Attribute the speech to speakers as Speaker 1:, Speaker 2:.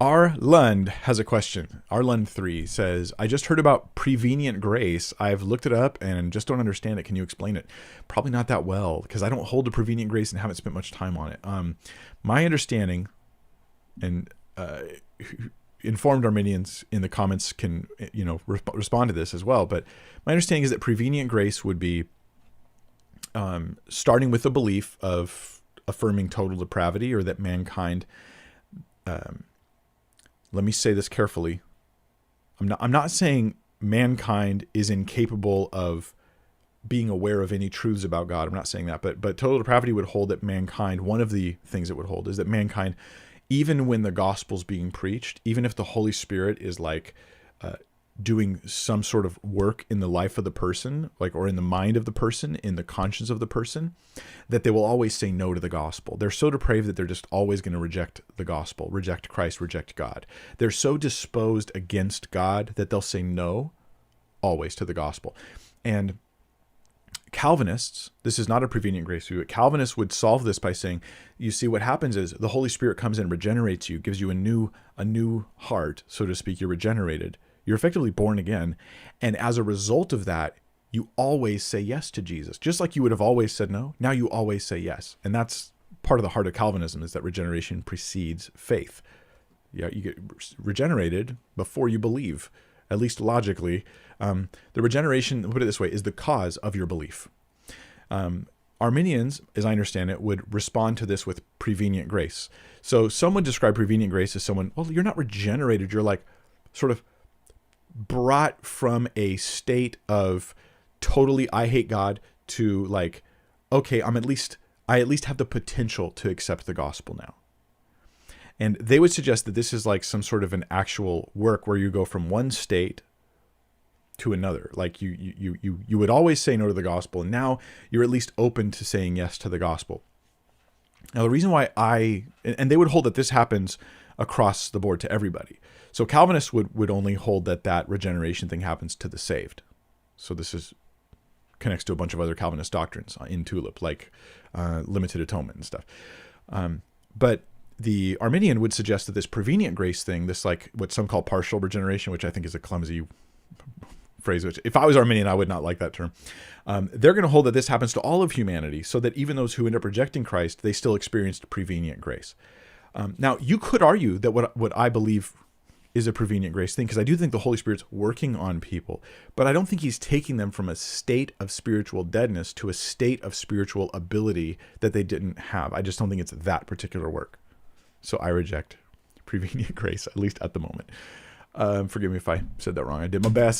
Speaker 1: R. Lund has a question. R. Lund 3 says, I just heard about Prevenient Grace. I've looked it up and just don't understand it. Can you explain it? Probably not that well, because I don't hold to Prevenient Grace and haven't spent much time on it. My understanding, and informed Arminians in the comments can respond to this as well, but my understanding is that Prevenient Grace would be starting with the belief of affirming total depravity, or that mankind... let me say this carefully. I'm not saying mankind is incapable of being aware of any truths about God. I'm not saying that, but total depravity would hold that mankind, one of the things it would hold is that mankind, even when the gospel's being preached, even if the Holy Spirit is like doing some sort of work in the life of the person, like, or in the mind of the person, in the conscience of the person, that they will always say no to the gospel. They're so depraved that they're just always going to reject the gospel, reject Christ, reject God. They're so disposed against God that they'll say no always to the gospel. And Calvinists, this is not a Prevenient Grace view, but Calvinists would solve this by saying, you see, what happens is the Holy Spirit comes in, regenerates you, gives you a new heart, so to speak. You're regenerated. You're effectively born again. And as a result of that, you always say yes to Jesus. Just like you would have always said no, now you always say yes. And that's part of the heart of Calvinism, is that regeneration precedes faith. Yeah, you get regenerated before you believe, at least logically. The regeneration, put it this way, is the cause of your belief. Arminians, as I understand it, would respond to this with prevenient grace. So some would describe prevenient grace as someone, well, you're not regenerated. You're like sort of brought from a state of totally I hate God to like, okay, I at least have the potential to accept the gospel now. And they would suggest that this is like some sort of an actual work where you go from one state to another. Like you would always say no to the gospel, and now you're at least open to saying yes to the gospel. Now the reason why and they would hold that this happens across the board to everybody. So Calvinists would only hold that regeneration thing happens to the saved. So this connects to a bunch of other Calvinist doctrines in Tulip, like limited atonement and stuff. But the Arminian would suggest that this prevenient grace thing, this like what some call partial regeneration, which I think is a clumsy phrase, which if I was Arminian, I would not like that term. They're going to hold that this happens to all of humanity, so that even those who end up rejecting Christ, they still experienced prevenient grace. Now, you could argue that what I believe is a prevenient grace thing, because I do think the Holy Spirit's working on people, but I don't think he's taking them from a state of spiritual deadness to a state of spiritual ability that they didn't have. I just don't think it's that particular work. So I reject prevenient grace, at least at the moment. Forgive me if I said that wrong. I did my best.